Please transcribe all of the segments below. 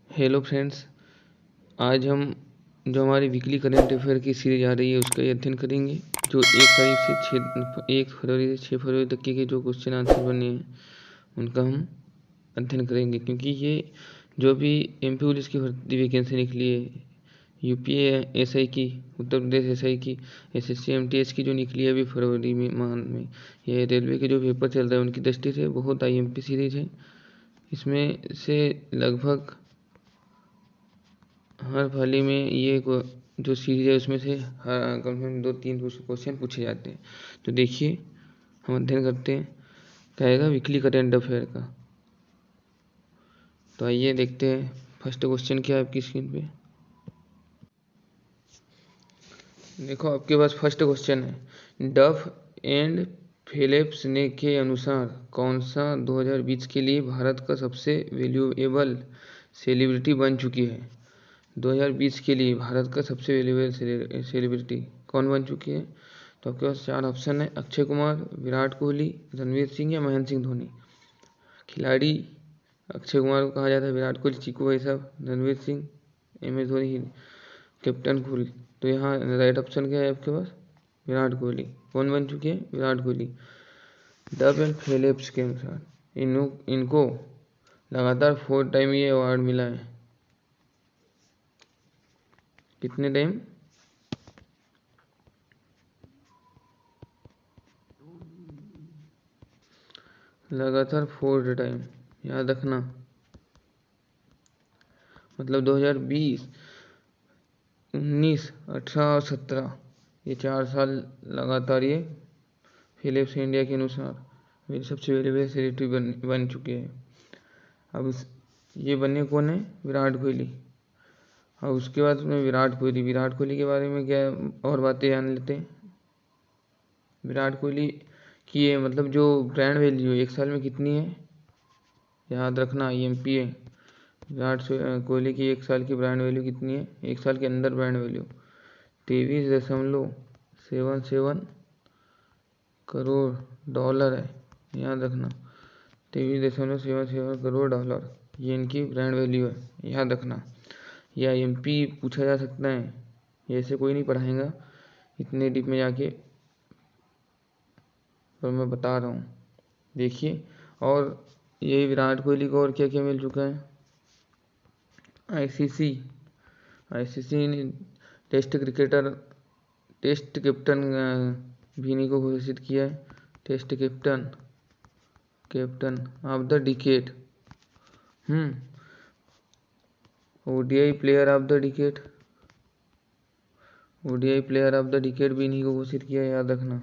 Hello friends, आज हम जो हमारी वीकली करंट अफेयर की सीरीज आ रही है उसका अध्ययन करेंगे। जो 1 फरवरी तक के जो क्वेश्चन आंसर बने हैं उनका हम अध्ययन करेंगे, क्योंकि ये जो भी एमपी पुलिस की भर्ती वैकेंसी निकली है, यूपीए एसआई की, उत्तर प्रदेश एसआई की, एसएससी एमटीएस की जो निकली है अभी फरवरी में माह में, ये रेलवे के जो पेपर चल रहे हैं उनकी दृष्टि से बहुत आईएमपी सीरीज है। इसमें से लगभग हर पाली में ये जो सीरीज है उसमें से हर कम से कम 2-3 क्वेश्चन पूछे जाते हैं। तो देखिए, हम अध्ययन करते हैं कहेगा वीकली करंट अफेयर का। तो आइए देखते हैं फर्स्ट क्वेश्चन क्या है आपकी स्क्रीन पे। देखो, आपके पास फर्स्ट क्वेश्चन है, डफ एंड फिलिप्स ने के अनुसार कौन सा 2020 के लिए भारत का सबसे वैल्यूएबल सेलिब्रिटी बन चुकी है। 2020 के लिए भारत का सबसे वैल्यूएबल सेलिब्रिटी कौन बन चुकी है। तो आपके पास 4 ऑप्शन है, अक्षय कुमार, विराट कोहली, रणवीर सिंह या महेंद्र सिंह धोनी। खिलाड़ी अक्षय कुमार को कहा जाता है, विराट कोहली चीकू भाई साहब, Ranveer Singh M S Dhoni captain cool. तो यहाँ राइट ऑप्शन क्या है आपके पास, विराट कोहली। कौन बन चुके हैं, विराट कोहली। डफ एंड फिलिप्स के अनुसार इनको लगातार 4 टाइम ये अवार्ड मिला है। कितने टाइम, लगातार 4 टाइम, याद रखना। मतलब 2020, 19, 18 और 17 ये 4 साल लगातार ये फिलिप्स इंडिया के अनुसार मेरी सबसे वैल्यूएबल सेलिब्रिटी बन चुके हैं। अब ये बने कौन है, विराट कोहली। और उसके बाद में विराट कोहली के बारे में क्या और बातें जान लेते हैं। विराट कोहली की है मतलब जो ब्रांड वैल्यू 1 साल में कितनी है, याद रखना, आईएमपी है। विराट कोहली की 1 साल की ब्रांड वैल्यू कितनी है, 1 साल के अंदर ब्रांड वैल्यू 23.77 करोड़ डॉलर है, याद रखना। 23.77 करोड़ डॉलर ये इनकी ब्रांड वैल्यू है, याद रखना। या एमपी पूछा जा सकता है, ऐसे कोई नहीं पढ़ाएगा इतने डीप में जाके, पर मैं बता रहा हूँ। देखिए, और ये विराट कोहली को और क्या क्या मिल चुका है। आईसीसी ने टेस्ट कैप्टन भी इन्हीं को घोषित किया है, test captain of the decade. ODI player of the decade भी इन्हीं को घोषित किया है, याद रखना।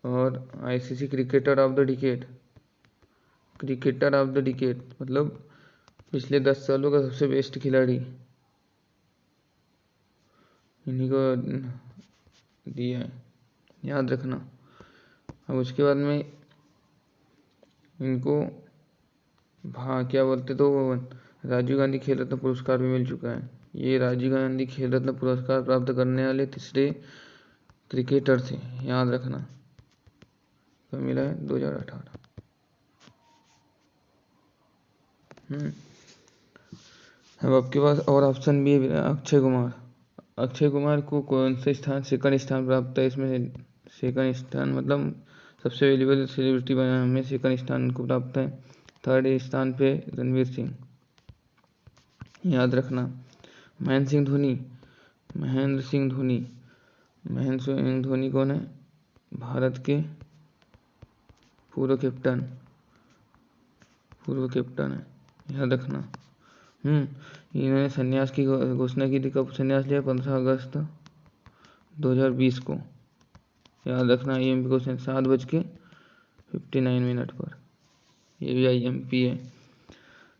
और ICC cricketer of the decade मतलब पिछले 10 सालों का सबसे बेस्ट खिलाड़ी इन्हीं को दिया है, याद रखना। अब उसके बाद में इनको क्या बोलते, तो राजीव गांधी खेल रत्न पुरस्कार भी मिल चुका है। ये राजीव गांधी खेल रत्न पुरस्कार प्राप्त करने वाले तीसरे क्रिकेटर थे, याद रखना। तो मिला है 2018। अब आपके पास और ऑप्शन भी है। अक्षय कुमार को कौन से स्थान, सेकंड स्थान प्राप्त है इसमें। सेकंड स्थान मतलब सबसे वैल्यूएबल सेलिब्रिटी में सेकंड स्थान को प्राप्त है। थर्ड स्थान पे रणवीर सिंह, याद रखना। महेंद्र सिंह धोनी कौन है, भारत के पूर्व कैप्टन है, याद रखना। इन्होंने संन्यास की घोषणा की थी, कब संन्यास लिया, 15 अगस्त 2020 को, याद रखना। आईएमपी क्वेश्चन 7:59 पर, ये भी आईएमपी है।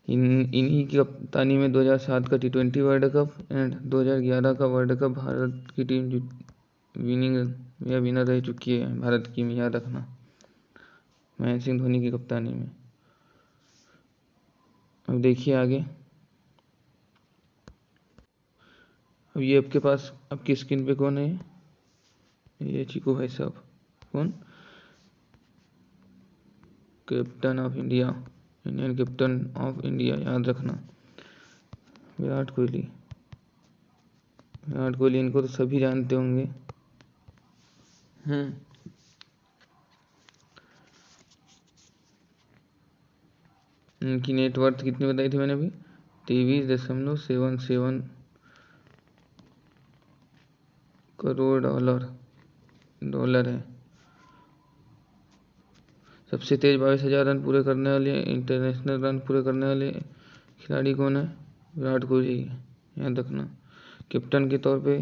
इन्हीं की कप्तानी में 2007 का T20 वर्ल्ड कप एंड 2011 का वर्ल्ड कप भारत की टीम विनर रह चुकी है, भारत की में, याद रखना, महेंद्र सिंह धोनी की कप्तानी में। अब देखिए आगे, अब ये आपके पास आपकी स्क्रीन पे कौन है, ये चीकू भाई साहब। कौन, captain of India, Indian captain of India, याद रखना विराट कोहली। विराट कोहली, इनको तो सभी जानते होंगे। इनकी नेटवर्थ कितनी बताई थी मैंने अभी, 23.77 करोड़ डॉलर है। सबसे तेज 22,000 रन पूरे करने वाले, इंटरनेशनल रन पूरे करने वाले खिलाड़ी कौन है? विराट कोहली, याद रखना। कैप्टन के तौर पे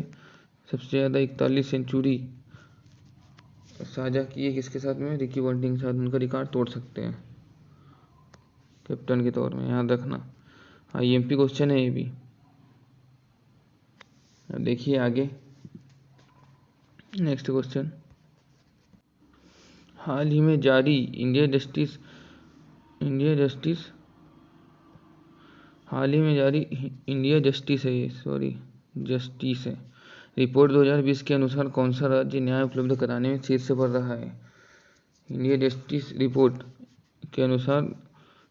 सबसे ज़्यादा 41 सेंचुरी साझा की है किसके साथ में? रिकी पॉन्टिंग के साथ। उनका रिकॉर्ड तोड़ सकते हैं कैप्टन के तौर में, याद रखना। IMP क्वेश्चन है ये भी। अब देखिए आगे नेक्स्ट क्वेश्चन। हाल ही में जारी इंडिया जस्टिस है रिपोर्ट 2020 के अनुसार कौन सा राज्य न्याय उपलब्ध कराने में शीर्ष पर रहा है? इंडिया जस्टिस रिपोर्ट के अनुसार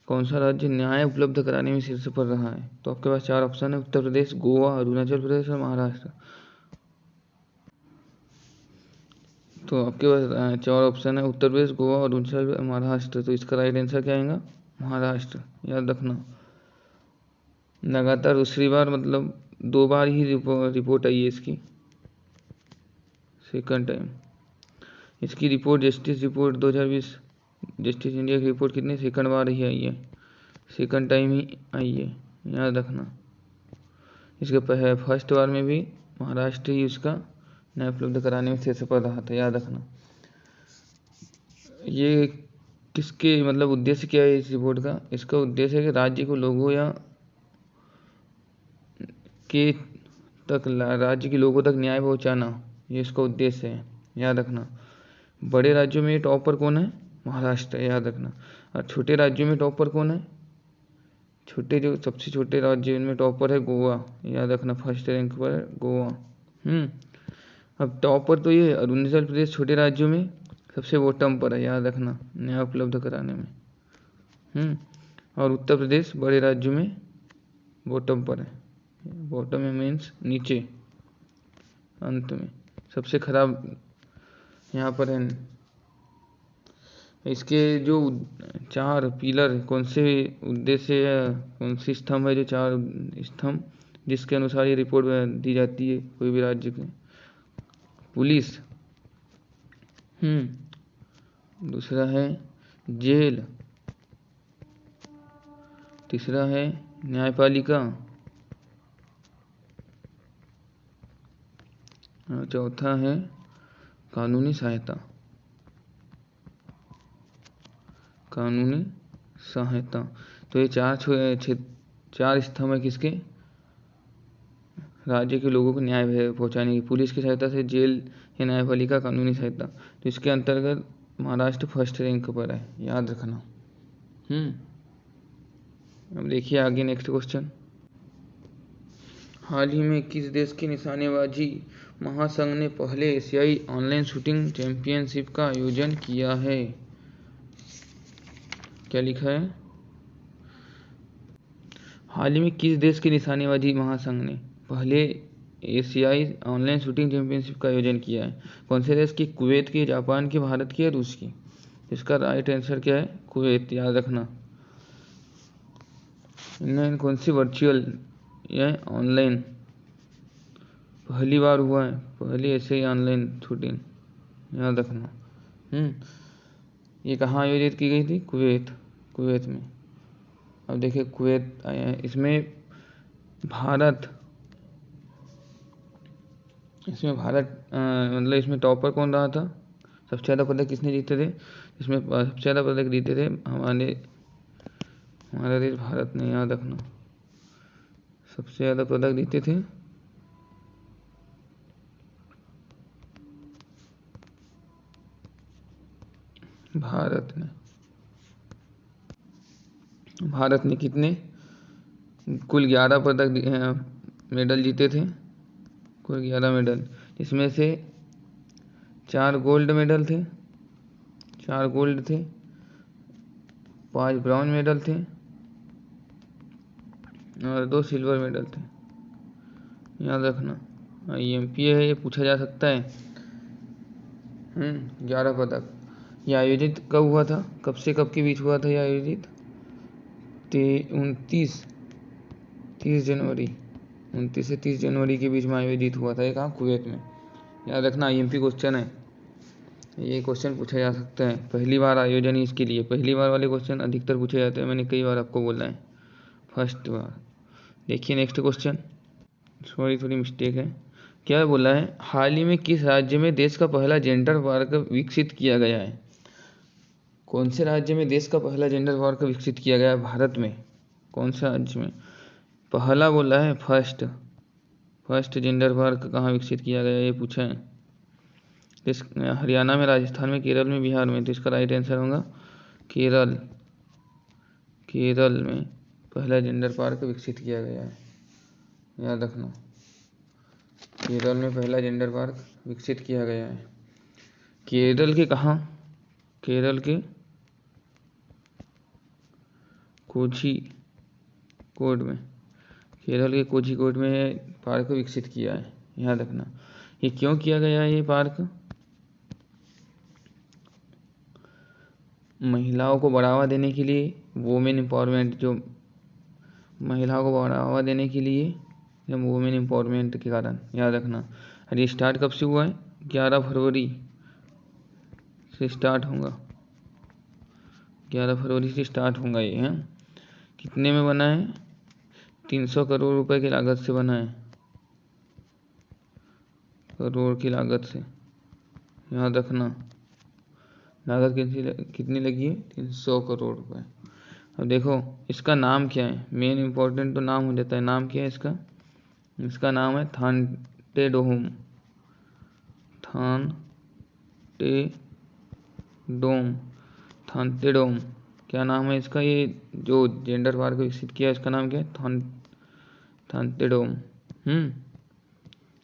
कौन सा राज्य न्याय उपलब्ध कराने में शीर्ष पर रहा है? तो आपके पास 4 ऑप्शन है, उत्तर प्रदेश, गोवा, अरुणाचल प्रदेश और महाराष्ट्र। तो आपके पास 4 ऑप्शन है, उत्तर प्रदेश, गोवा, अरुणाचल, महाराष्ट्र। तो इसका राइट आंसर क्या आएगा? महाराष्ट्र, याद रखना। लगातार दूसरी बार, मतलब 2 बार ही रिपोर्ट आई है इसकी, सेकंड टाइम। इसकी report justice report 2020 justice India की रिपोर्ट कितनी सेकंड बार ही आई है, सेकंड टाइम ही आई है, याद रखना। इसके फर्स्ट बार में भी महाराष्ट्र ही उसका न्याय उपलब्ध कराने में शीर्ष पर रहा था, याद रखना। ये किसके मतलब उद्देश्य क्या है इस रिपोर्ट का? इसका उद्देश्य है कि राज्य के लोगों तक न्याय पहुंचाना, ये इसका उद्देश्य है, याद रखना। बड़े राज्यों में टॉप पर कौन है? महाराष्ट्र, याद रखना। और छोटे राज्यों में टॉप पर कौन है? जो सबसे छोटे राज्य इनमें टॉप पर है गोवा, याद रखना। फर्स्ट रैंक पर है गोवा। अब टॉप पर तो ये अरुणाचल प्रदेश छोटे राज्यों में सबसे बॉटम पर है, याद रखना, न्याय उपलब्ध कराने में। और उत्तर प्रदेश बड़े राज्यों में बॉटम पर है। बॉटम में मीन्स नीचे, अंत में सबसे खराब यहाँ पर है। इसके जो 4 पिलर कौन से उद्देश्य या कौन सी स्तंभ है, जो 4 स्तंभ जिसके अनुसार ये रिपोर्ट दी जाती है कोई भी राज्य के? पुलिस, दूसरा है जेल, तीसरा है न्यायपालिका, चौथा है कानूनी सहायता। तो ये 4 स्तंभ है किसके? राज्य के लोगों को न्याय पहुंचाने की। पुलिस की सहायता से जेल या न्यायपालिका, कानूनी सहायता। तो इसके अंतर्गत महाराष्ट्र फर्स्ट रैंक पर है, याद रखना। अब देखिए आगे नेक्स्ट क्वेश्चन। हाल ही में किस देश की निशानेबाजी महासंघ ने पहले एशियाई ऑनलाइन शूटिंग चैंपियनशिप का आयोजन किया है? क्या लिखा है? हाल ही में किस देश की निशानेबाजी महासंघ ने पहले एशियाई ऑनलाइन शूटिंग चैंपियनशिप का आयोजन किया है? कौन से देश की? कुवैत की, जापान की, भारत की या रूस की? इसका राइट आंसर क्या है? कुवैत, याद रखना। इन्हें कौन सी वर्चुअल या ऑनलाइन पहली बार हुआ है, पहली ऐसे ही ऑनलाइन शूटिंग, याद रखना। ये कहाँ आयोजित की गई थी? कुवैत में। अब देखिए कुवैत आया है, इसमें भारत मतलब इसमें टॉपर कौन रहा था? सबसे ज़्यादा पदक किसने जीते थे? इसमें सबसे ज़्यादा पदक जीते थे हमारा देश भारत ने, याद रखना। सबसे ज़्यादा पदक जीते थे भारत ने कितने? कुल 11 मेडल जीते थे, कुल 11 मेडल। इसमें से 4 गोल्ड मेडल थे, 4 गोल्ड थे 5 ब्राउन मेडल थे और 2 सिल्वर मेडल थे, याद रखना। IMP है, ये पूछा जा सकता है। 11 पदक। ये आयोजित कब हुआ था, कब से कब के बीच हुआ था ये आयोजित? 30 जनवरी, 29 से 30 जनवरी के बीच में आयोजित हुआ था। ये कहाँ, कुवैत में। याद रखना, IMP क्वेश्चन है, ये क्वेश्चन पूछा जा सकता है। पहली बार आयोजन ही इसके लिए, पहली बार वाले क्वेश्चन अधिकतर पूछे जाते हैं, मैंने कई बार आपको बोला है, फर्स्ट बार। देखिए नेक्स्ट क्वेश्चन, सॉरी थोड़ी मिस्टेक है। क्या बोला है, हाल ही में किस राज्य में देश का पहला जेंडर पार्क विकसित किया गया है? कौन से राज्य में देश का पहला जेंडर पार्क विकसित किया गया है भारत में? कौन से राज्य में? पहला बोला है, फर्स्ट जेंडर पार्क कहाँ विकसित किया गया ये पूछा है। इस हरियाणा में, राजस्थान में, केरल में, बिहार में। तो इसका राइट आंसर होगा केरल। केरल में पहला जेंडर पार्क विकसित किया गया है, याद रखना। केरल में पहला जेंडर पार्क विकसित किया गया है। केरल के कहाँ? केरल के कोझीकोड में, केरल के कोझीकोड में पार्क विकसित किया है, याद रखना। ये क्यों किया गया है ये पार्क? महिलाओं को बढ़ावा देने के लिए, वुमेन एम्पावरमेंट, जो महिलाओं को बढ़ावा देने के लिए, या वुमेन एम्पावरमेंट के कारण, याद रखना। और ये स्टार्ट कब से हुआ है? 11 फरवरी से स्टार्ट होगा, 11 फरवरी से स्टार्ट होगा ये है। कितने में बना है? 300 करोड़ रुपए की लागत से बना है, करोड़ की लागत से, याद रखना। लागत कितनी लगी है? 300 करोड़ रुपए। अब देखो इसका नाम क्या है, मेन इम्पोर्टेंट तो नाम हो जाता है। नाम क्या है इसका? इसका नाम है थांटेडोम, थांतेडोम। क्या नाम है इसका? ये जो जेंडर पार्क विकसित किया इसका नाम क्या है? थांतेडोम।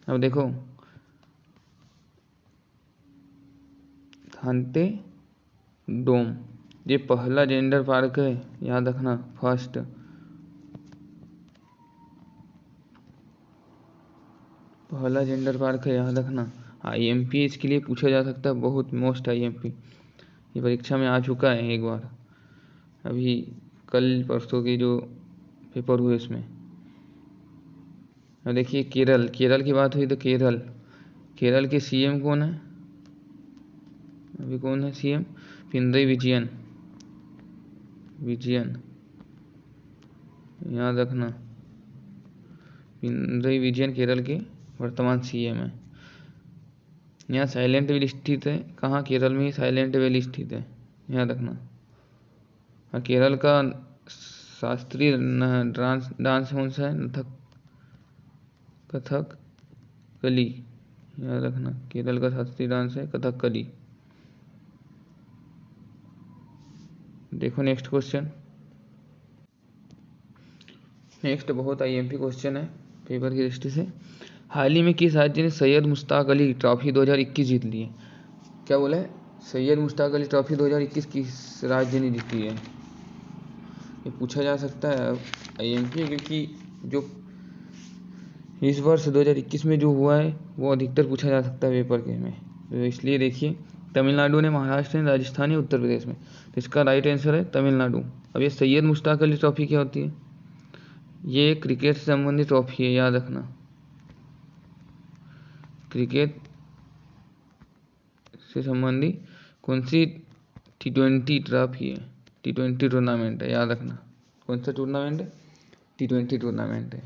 अब देखो थांतेडोम, ये पहला जेंडर पार्क है, याद रखना, फर्स्ट। पहला जेंडर पार्क है, याद रखना। IMP इसके लिए पूछा जा सकता है, बहुत मोस्ट IMP, ये परीक्षा में आ चुका है एक बार, अभी कल परसों के जो पेपर हुए इसमें। अब देखिए केरल की बात हुई तो केरल के CM कौन है? अभी कौन है CM? पिनरई विजयन, याद रखना। पिनरई विजयन केरल के वर्तमान CM है। यहाँ साइलेंट व्हील स्थित है, कहाँ? केरल में ही साइलेंट व्हील स्थित है, याद रखना। और केरल का शास्त्रीय डांस कौन सा है? कथकली, याद रखना। केरल का शास्त्रीय डांस है कथकली। देखो नेक्स्ट क्वेश्चन, नेक्स्ट बहुत IMP क्वेश्चन है पेपर की दृष्टि से। हाल ही में किस राज्य ने सैयद मुश्ताक अली ट्रॉफी 2021 जीत ली है? क्या बोला है? सैयद मुश्ताक अली ट्रॉफी 2021 किस राज्य ने जीती है? ये पूछा जा सकता है IMP, क्योंकि जो इस वर्ष 2021 में जो हुआ है वो अधिकतर पूछा जा सकता है पेपर के में, तो इसलिए देखिए तमिलनाडु ने, महाराष्ट्र ने, राजस्थान ने, उत्तर प्रदेश में। तो इसका राइट आंसर है तमिलनाडु। अब ये सैयद मुश्ताक अली ट्रॉफी क्या होती है? ये क्रिकेट से संबंधित ट्रॉफी है, याद रखना। क्रिकेट से संबंधित कौन सी T20 ट्रॉफी है, T20 टूर्नामेंट है, याद रखना। कौन सा टूर्नामेंट है? T20 टूर्नामेंट है।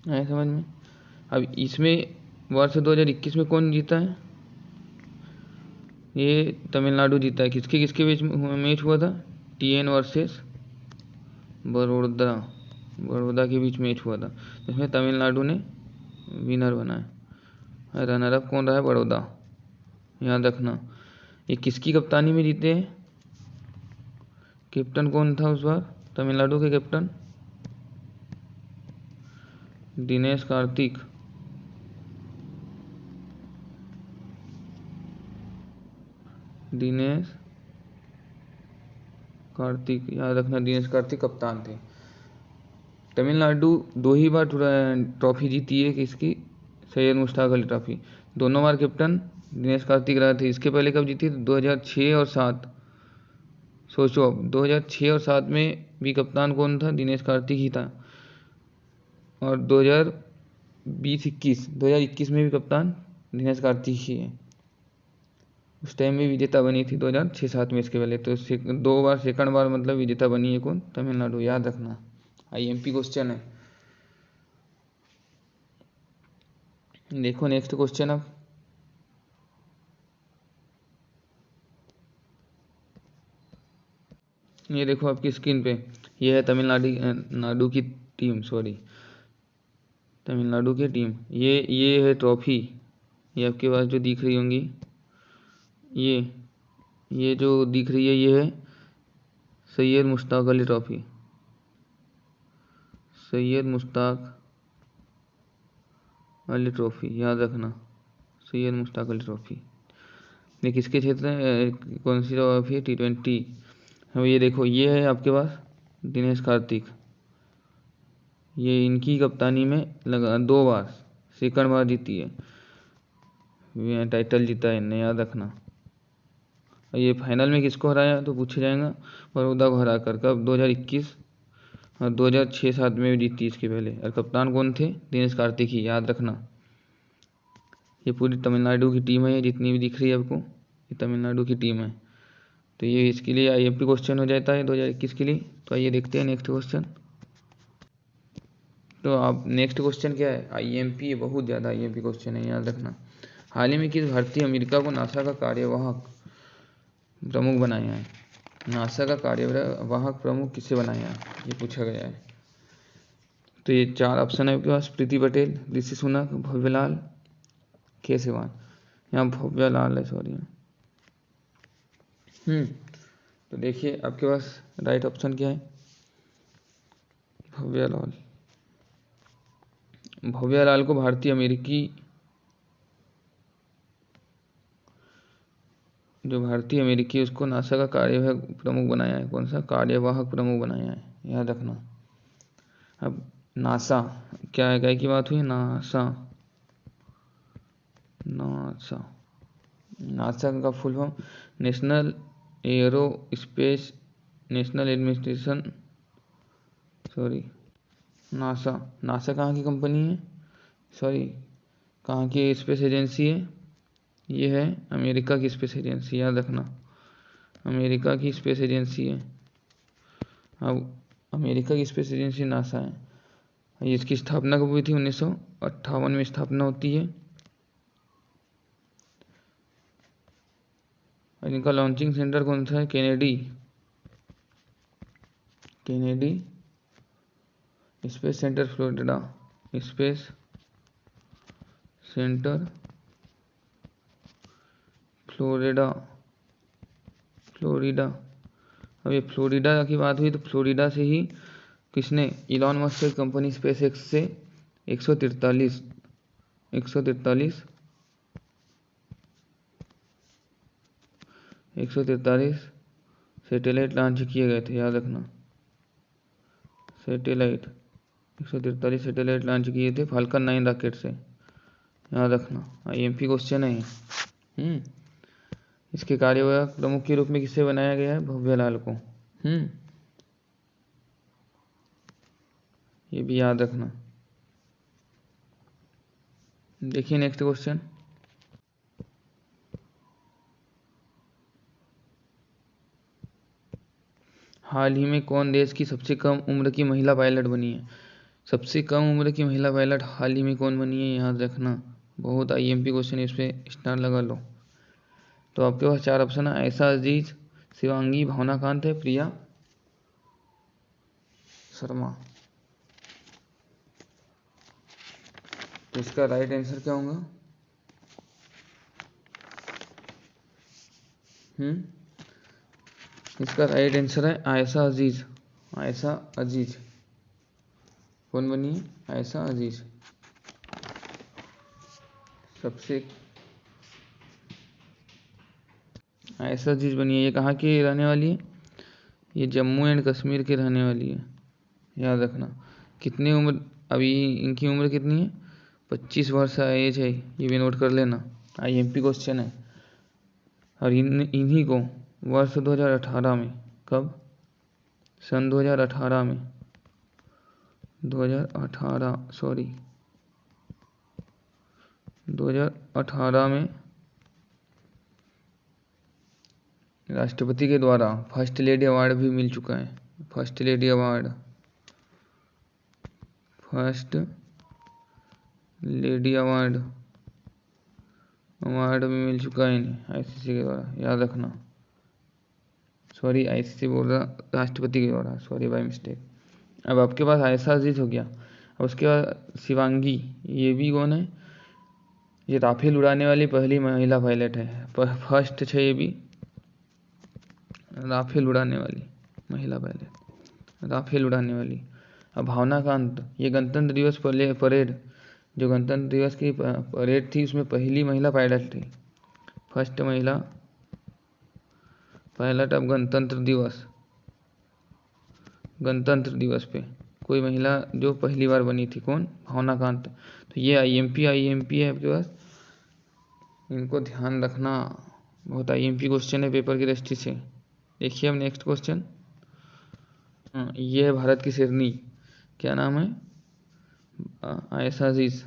आए समझ में? अब इसमें वर्ष 2021 में कौन जीता है? ये तमिलनाडु जीता है। किसके किसके बीच में मैच हुआ था? TN वर्सेस बड़ौदा के बीच मैच हुआ था, जिसमें तमिलनाडु ने विनर बना है। रनर अप कौन रहा है? बड़ौदा, याद रखना। ये किसकी कप्तानी में जीते हैं? कैप्टन कौन था उस बार तमिलनाडु के कैप्टन? दिनेश कार्तिक। दिनेश कार्तिक, याद रखना दिनेश कार्तिक कप्तान थे। तमिलनाडु 2 ही बार ट्रॉफी जीती है किसकी, सैयद मुश्ताक अली ट्रॉफी। दोनों बार कैप्टन दिनेश कार्तिक रहे थे। इसके पहले कब जीती थी, 2006 और 7। सोचो अब 2006 और 7 में भी कप्तान कौन था, दिनेश कार्तिक ही था। और 2021 में भी कप्तान दिनेश कार्तिक ही है। उस टाइम में विजेता बनी थी 2006-7 में। इसके पहले तो 2 बार, सेकंड बार मतलब विजेता बनी है कौन, तमिलनाडु, याद रखना। आईएमपी क्वेश्चन है। देखो नेक्स्ट क्वेश्चन अब, ये देखो आपकी स्क्रीन पे, ये है तमिलनाडु की टीम, तमिलनाडु की टीम। ये है ट्रॉफी, ये आपके पास जो दिख रही होंगी, ये जो दिख रही है ये है सैयद मुश्ताक अली ट्रॉफी, सैयद मुश्ताक अली ट्रॉफी, याद रखना, सैयद मुश्ताक अली ट्रॉफी। ये किसके क्षेत्र में, कौन सी ट्रॉफी है, T20। अब ये देखो, ये है आपके पास दिनेश कार्तिक, ये इनकी कप्तानी में लगा 2 बार, सेकंड बार जीती है, ये टाइटल जीता है इनने, याद रखना। और ये फाइनल में किसको हराया तो पूछा जाएगा, बड़ौदा को हरा कर, कब, 2021 और 2006-7 में भी जीती इसके पहले। और कप्तान कौन थे, दिनेश कार्तिक ही, याद रखना। ये पूरी तमिलनाडु की टीम है, ये जितनी भी दिख रही है आपको, ये तमिलनाडु की टीम है। तो ये इसके लिए आईएमपी क्वेश्चन हो जाता है 2021 के लिए। तो आइए देखते हैं नेक्स्ट क्वेश्चन। तो आप नेक्स्ट क्वेश्चन क्या है, आईएमपी, बहुत ज़्यादा आईएमपी क्वेश्चन है, याद रखना। हाल ही में किस भारतीय अमेरिका को नासा का कार्यवाहक प्रमुख बनाया है, नासा का कार्यवाहक प्रमुख किसे बनाया है, ये पूछा गया है। तो ये 4 ऑप्शन है आपके पास, प्रीति पटेल, ऋषि सुनक, भव्यलाल, के सिवान। यहाँ भव्यलाल है, सॉरी। तो देखिए आपके पास राइट ऑप्शन क्या है, भव्यलाल। भव्यलाल को भारतीय अमेरिकी, जो भारतीय अमेरिकी उसको नासा का कार्यवाहक प्रमुख बनाया है, कौन सा, कार्यवाहक प्रमुख बनाया है, याद रखना। अब नासा क्या है, क्या की बात हुई, नासा, नासा, नासा का full form national aerospace national administration, sorry, NASA. NASA कहाँ की कंपनी है, सॉरी, कहाँ की स्पेस एजेंसी है, ये है अमेरिका की स्पेस एजेंसी, याद रखना, अमेरिका की स्पेस एजेंसी है। अब अमेरिका की स्पेस एजेंसी नासा है। इसकी स्थापना कब हुई थी, 1958 में स्थापना होती है। और इनका लॉन्चिंग सेंटर कौन सा है, Kennedy space centre, Florida, space centre Florida. अब ये फ्लोरिडा की बात हुई तो फ्लोरिडा से ही किसने, इलॉन मस्क की कंपनी स्पेस एक्स से 143 सैटेलाइट लॉन्च किए गए थे, याद रखना। 143 सैटेलाइट लॉन्च किए थे फाल्कन 9 रॉकेट से, याद रखना। आईएमपी क्वेश्चन है। इसके कार्यवाहक प्रमुख के रूप में किसे बनाया गया है, भव्यलाल को। ये भी याद रखना। देखिए नेक्स्ट क्वेश्चन, हाल ही में कौन देश की सबसे कम उम्र की महिला पायलट बनी है, सबसे कम उम्र की महिला पायलट हाल ही में कौन बनी है, याद रखना। बहुत आईएमपी क्वेश्चन, इस पर स्टार लगा लो। तो आपके पास 4 ऑप्शन है, आयशा अजीज, शिवांगी, भावना कांत है, प्रिया शर्मा। तो इसका राइट आंसर क्या होगा, इसका राइट आंसर है आयशा अजीज। कौन बनी है, आयशा अजीज। ऐसा चीज़ बनी है। ये कहाँ की रहने वाली है? ये जम्मू एंड कश्मीर की रहने वाली है, याद रखना। कितनी उम्र, अभी इनकी उम्र कितनी है? 25 वर्ष एज है, ये भी नोट कर लेना, IMP क्वेश्चन है। और इन्हीं को वर्ष 2018 में, कब? सन 2018 में, 2018 में राष्ट्रपति के द्वारा फर्स्ट लेडी अवार्ड भी मिल चुका है। First lady award, first lady award भी मिल चुका है इन्हें ICC के द्वारा, याद रखना। सॉरी, ICC बोल रहा, राष्ट्रपति के द्वारा, सॉरी बाय मिस्टेक। अब आपके पास आयशा अजीज हो गया। अब उसके बाद शिवांगी, ये भी कौन है? ये राफेल उड़ाने वाली पहली महिला पायलट है, फर्स्ट है ये भी, राफेल उड़ाने वाली महिला पायलट, राफेल उड़ाने वाली। अब भावना कांत, ये गणतंत्र दिवस परेड, जो गणतंत्र दिवस की परेड थी उसमें पहली महिला पायलट थी, फर्स्ट महिला पायलट। अब गणतंत्र दिवस पे कोई महिला जो पहली बार बनी थी, कौन? भावना कांत। तो ये IMP है आपके पास, इनको ध्यान रखना, बहुत IMP क्वेश्चन है पेपर की दृष्टि से। देखिए अब नेक्स्ट क्वेश्चन, ये है भारत की शेरनी, क्या नाम है? आयशा अजीज,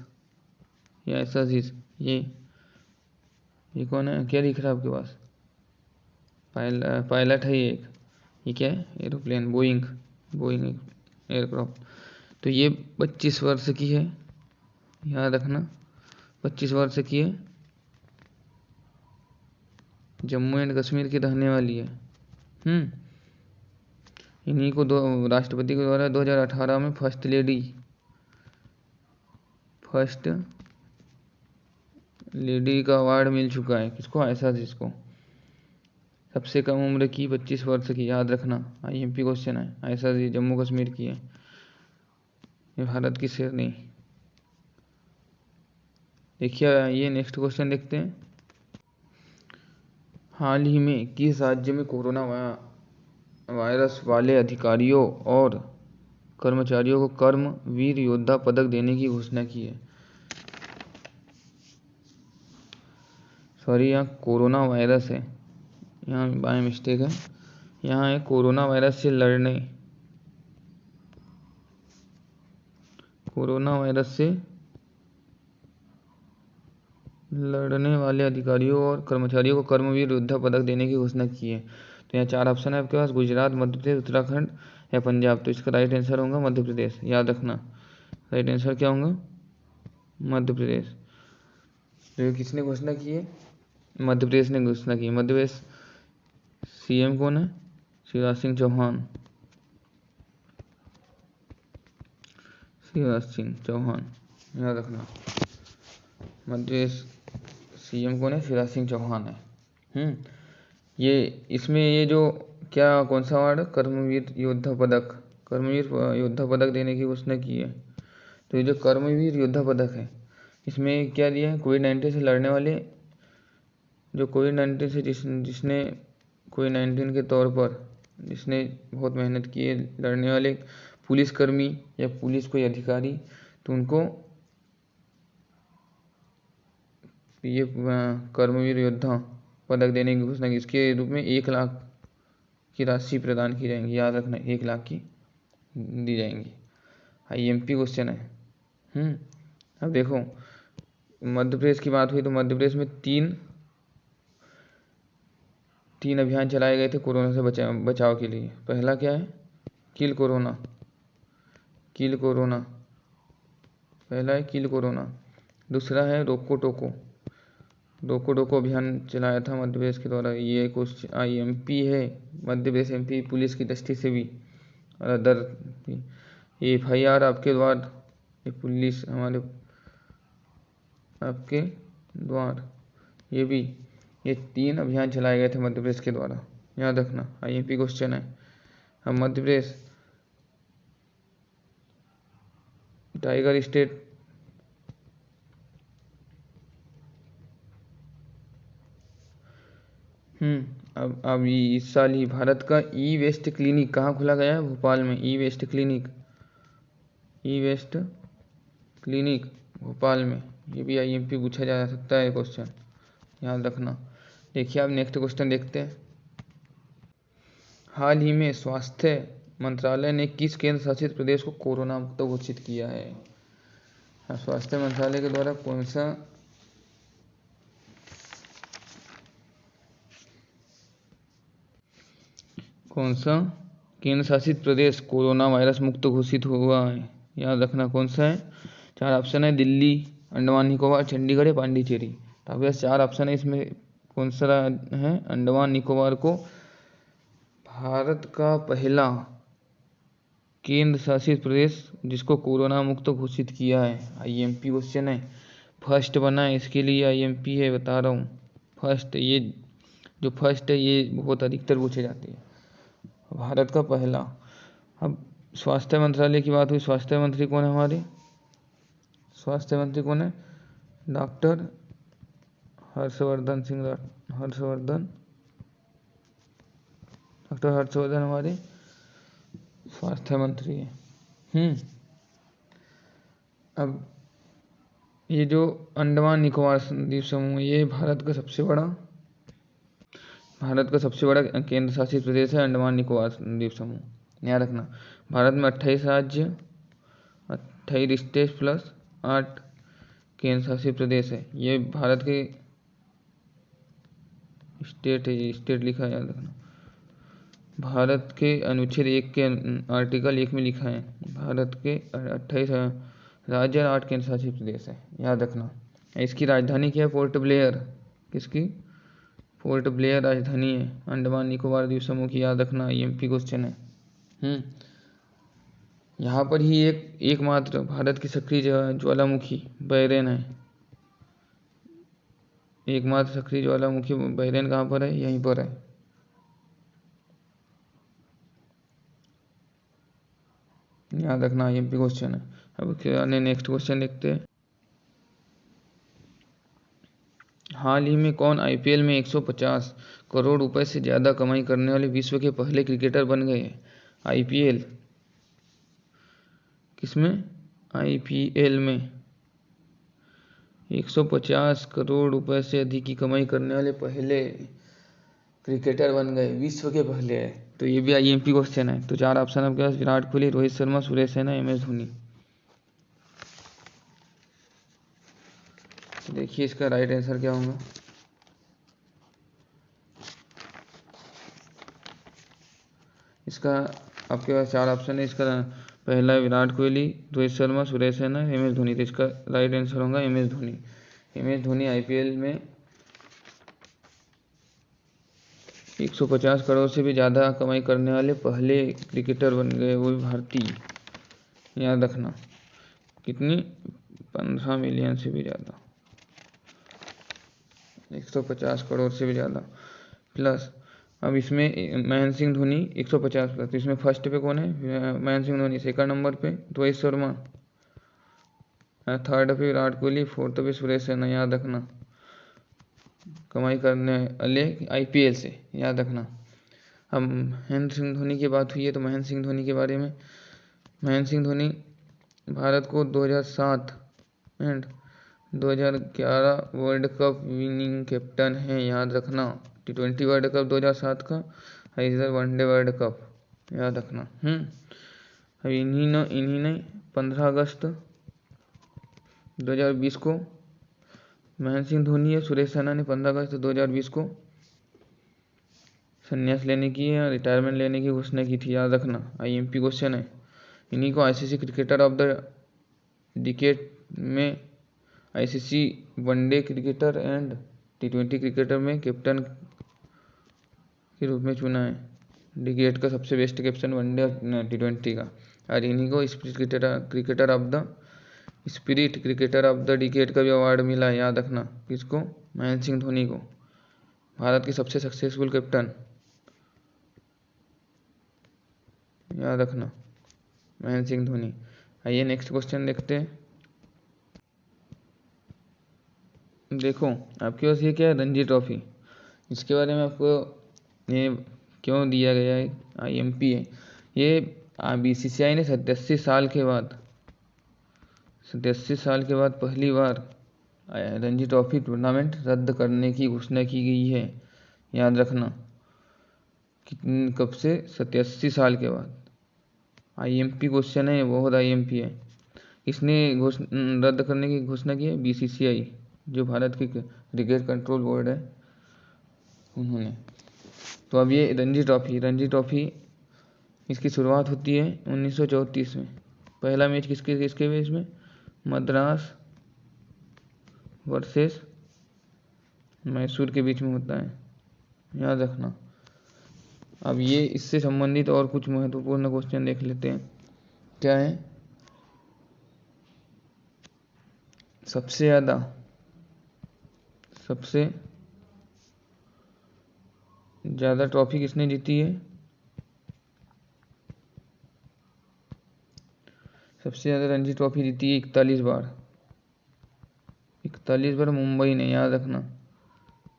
ये कौन है? क्या दिख रहा है आपके पास? पायलट है ये एक, ये क्या है? Aeroplane, Boeing aircraft. तो ये 25 वर्ष की है, याद रखना, 25 वर्ष की है, जम्मू एंड कश्मीर की रहने वाली है। इन्हीं को राष्ट्रपति के द्वारा 2018 में फर्स्ट लेडी का अवार्ड मिल चुका है। किसको? आयशा अजीज को। सबसे कम उम्र की 25 वर्ष की, याद रखना, IMP क्वेश्चन है। आयशा अजीज जम्मू कश्मीर की है, ये भारत की शेरनी। देखिए ये नेक्स्ट क्वेश्चन देखते हैं। हाल ही में किस राज्य में कोरोना वायरस वाले अधिकारियों और कर्मचारियों को कर्मवीर योद्धा पदक देने की घोषणा की है? सॉरी, यहाँ कोरोना वायरस है, यहाँ बाय मिस्टेक है, यहाँ है कोरोना वायरस से लड़ने वाले अधिकारियों और कर्मचारियों को कर्मवीर योद्धा पदक देने की घोषणा की है। तो यहाँ 4 ऑप्शन है आपके पास, गुजरात, मध्य प्रदेश, उत्तराखंड या पंजाब। तो इसका राइट आंसर होगा मध्य प्रदेश, याद रखना। राइट आंसर क्या होगा? मध्य प्रदेश। तो ये किसने घोषणा की है? मध्य प्रदेश ने घोषणा की। मध्य प्रदेश CM कौन है? शिवराज सिंह चौहान, याद रखना। मध्य प्रदेश CM कौन है? शिवराज सिंह चौहान है। ये इसमें ये जो क्या, कौन सा अवार्ड? कर्मवीर योद्धा पदक देने की घोषणा की है। तो ये जो कर्मवीर योद्धा पदक है, इसमें क्या दिया है? कोविड-19 से लड़ने वाले, जो कोविड-19 से जिसने कोविड-19 के तौर पर जिसने बहुत मेहनत की है, लड़ने वाले पुलिसकर्मी या पुलिस कोई अधिकारी, तो उनको ये कर्मवीर योद्धा पदक देने की घोषणा की। इसके रूप में 1 लाख की राशि प्रदान की जाएंगी, याद रखना, 1 लाख की दी जाएंगी। IMP क्वेश्चन है। अब देखो, मध्य प्रदेश की बात हुई तो मध्य प्रदेश में तीन अभियान चलाए गए थे कोरोना से बचाव के लिए। पहला क्या है? किल कोरोना, पहला है किल कोरोना। दूसरा है रोको टोको अभियान चलाया था मध्य प्रदेश के द्वारा। ये क्वेश्चन IMP है, मध्य प्रदेश MP पुलिस की दृष्टि से भी, और अदर FIR आपके द्वार, ये पुलिस हमारे आपके द्वार, ये 3 अभियान चलाए गए थे मध्य प्रदेश के द्वारा, याद रखना। IMP क्वेश्चन है। अब मध्य प्रदेश टाइगर स्टेट अब इस साल ही भारत का ई वेस्ट क्लिनिक कहाँ खोला गया है? भोपाल में। ई वेस्ट क्लिनिक भोपाल में। ये भी आईएमपी पूछा जा सकता है क्वेश्चन, याद रखना। देखिए अब नेक्स्ट क्वेश्चन देखते हैं। हाल ही में स्वास्थ्य मंत्रालय ने किस केंद्र शासित प्रदेश को कोरोना मुक्त घोषित किया है? स्वास्थ्य मंत्रालय के द्वारा कौन सा केंद्र शासित प्रदेश कोरोना वायरस मुक्त घोषित हुआ है? याद रखना कौन सा है। 4 ऑप्शन है, दिल्ली, अंडमान निकोबार, चंडीगढ़ या पांडिचेरी। तो अब 4 ऑप्शन है, इसमें कौन सा है? अंडमान निकोबार को भारत का पहला केंद्र शासित प्रदेश जिसको कोरोना मुक्त घोषित किया है। आईएमपी क्वेश्चन है, फर्स्ट बना है, इसके लिए आईएमपी है, बता रहा हूँ। फर्स्ट, ये जो फर्स्ट है ये बहुत अधिकतर पूछे जाते हैं। भारत का पहला। अब स्वास्थ्य मंत्रालय की बात हुई, स्वास्थ्य मंत्री कौन है हमारे? स्वास्थ्य मंत्री कौन है? डॉक्टर हर्षवर्धन हमारे स्वास्थ्य मंत्री है। अब ये जो अंडमान निकोबार द्वीप समूह, ये भारत का सबसे बड़ा केंद्र शासित प्रदेश है अंडमान निकोबार द्वीप समूह। याद रखना, भारत में 28 राज्य, 28 स्टेट प्लस 8 केंद्र शासित प्रदेश है। ये भारत के स्टेट है, ये स्टेट लिखा है, याद रखना। भारत के अनुच्छेद 1 के आर्टिकल 1 में लिखा है भारत के 28 राज्य और 8 केंद्र शासित प्रदेश है, याद रखना। इसकी राजधानी क्या है? Port Blair. किसकी? पोर्ट ब्लेयर राजधानी है अंडमान निकोबार द्वीप समूह की, याद रखना। आईएमपी क्वेश्चन है। यहाँ पर ही एकमात्र भारत की सक्रिय ज्वालामुखी बैरेन है। एकमात्र सक्रिय ज्वालामुखी बैरेन कहाँ पर है? यहीं पर है। याद रखना, आईएमपी क्वेश्चन है। अब नेक्स्ट क्वेश्चन देखते हैं। हाल ही में कौन आईपीएल में 150 करोड़ रुपए से ज़्यादा कमाई करने वाले विश्व के पहले क्रिकेटर बन गए? आईपीएल किसमें? आईपीएल में 150 करोड़ रुपए से अधिक की कमाई करने वाले पहले क्रिकेटर बन गए, विश्व के पहले है। तो ये भी आईएमपी क्वेश्चन है। तो 4 ऑप्शन आपके पास, विराट कोहली, रोहित शर्मा, सुरेश रैना, एमएस धोनी। देखिए इसका राइट आंसर क्या होगा। इसका आपके पास 4 ऑप्शन है। इसका पहला विराट कोहली, रोहित शर्मा, सुरेश रैना, एमएस धोनी। तो इसका राइट आंसर होगा MS Dhoni. MS Dhoni IPL में 150 करोड़ से भी ज़्यादा कमाई करने वाले पहले क्रिकेटर बन गए, वो भी भारतीय। याद रखना, कितनी? 15 मिलियन से भी ज़्यादा, 150 करोड़ से भी ज़्यादा प्लस। अब इसमें महेंद्र सिंह धोनी 150 प्लस। तो इसमें फर्स्ट पे कौन है? महेंद्र सिंह धोनी। सेकंड नंबर पे रोहित शर्मा, थर्ड पे विराट कोहली, फोर्थ पे सुरेश रैना। याद रखना, कमाई करने वाले आईपीएल से, याद रखना। अब महेंद्र सिंह धोनी की बात हुई है, तो महेंद्र सिंह धोनी के बारे में, महेंद्र सिंह धोनी भारत को 2007 and 2011 world cup winning captain है, याद रखना। T20 वर्ल्ड कप 2007 का, इधर वनडे वर्ल्ड कप, याद रखना। अब इन्हीं ने 15 अगस्त 2020 को, महेंद्र सिंह धोनी और सुरेश रैना ने 15 अगस्त 2020 को संन्यास लेने की या रिटायरमेंट लेने की घोषणा की थी, याद रखना। आईएमपी क्वेश्चन है। इन्हीं को ICC cricketer of the decade में, ICC one day cricketer and T20 cricketer में कैप्टन के रूप में चुना है। डिकेड का सबसे बेस्ट कैप्टन वनडे और T20 का। और इन्हीं को spirit cricketer of the decade का भी अवार्ड मिला है, याद रखना। किसको? महेंद्र सिंह धोनी को, भारत के सबसे सक्सेसफुल कैप्टन, याद रखना, महेंद्र सिंह धोनी। आइए नेक्स्ट क्वेश्चन देखते हैं। देखो आपके पास ये क्या है? रणजी ट्रॉफी। इसके बारे में आपको ये क्यों दिया गया है, IMP है ये। BCCI ने 87 साल के बाद पहली बार रणजी ट्रॉफी टूर्नामेंट रद्द करने की घोषणा की गई है। याद रखना, कब से? 87 साल के बाद। IMP क्वेश्चन है, बहुत IMP है। इसने रद्द करने की घोषणा की है BCCI, जो भारत की क्रिकेट कंट्रोल बोर्ड है, उन्होंने। तो अब ये रणजी ट्रॉफी इसकी शुरुआत होती है 1934 में। पहला मैच किसके बीच में? मद्रास वर्सेस मैसूर के बीच में होता है, याद रखना। अब ये इससे संबंधित और कुछ महत्वपूर्ण क्वेश्चन देख लेते हैं। क्या है? सबसे ज़्यादा ट्रॉफी किसने जीती है? सबसे ज़्यादा रणजी ट्रॉफी जीती है 41 बार। 41 बार मुंबई ने, याद रखना,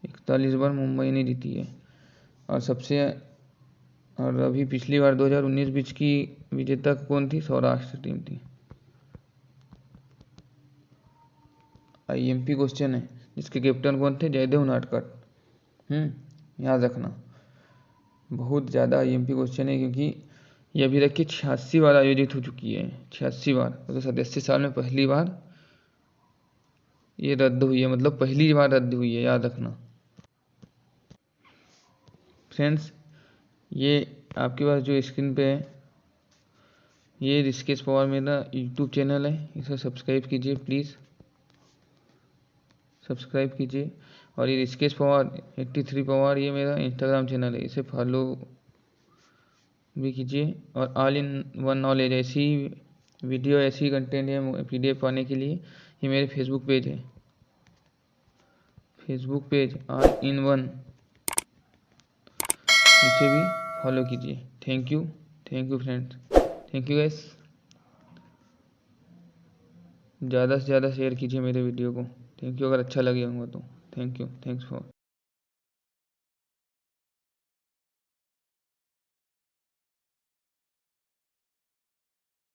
41 बार मुंबई ने जीती है। और अभी पिछली बार 2019 बीच की विजेता कौन थी? सौराष्ट्र टीम थी। IMP क्वेश्चन है, जिसके कैप्टन कौन थे? जयदेव उनाडकट। याद रखना, बहुत ज़्यादा IMP क्वेश्चन है, क्योंकि ये अभी तक की 86 बार आयोजित हो चुकी है। 86 बार, तो 87 साल में पहली बार ये रद्द हुई है, मतलब पहली बार रद्द हुई है, याद रखना। फ्रेंड्स, ये आपके पास जो स्क्रीन पे है, ये ऋषिकेश पवार मेरा यूट्यूब चैनल है, इसे सब्सक्राइब कीजिए, प्लीज़ सब्सक्राइब कीजिए। और ये ऋषिकेश पवार 83 पवार, ये मेरा इंस्टाग्राम चैनल है, इसे फॉलो भी कीजिए। और ऑल इन वन नॉलेज, ऐसी वीडियो, ऐसी कंटेंट है PDF पाने के लिए, ये मेरे फेसबुक पेज है, ऑल इन वन, इसे भी फॉलो कीजिए। Thank you friends, thank you guys. ज़्यादा से ज़्यादा शेयर कीजिए मेरे वीडियो को। थैंक यू, अगर अच्छा लगे होगा तो। Thank you, thanks for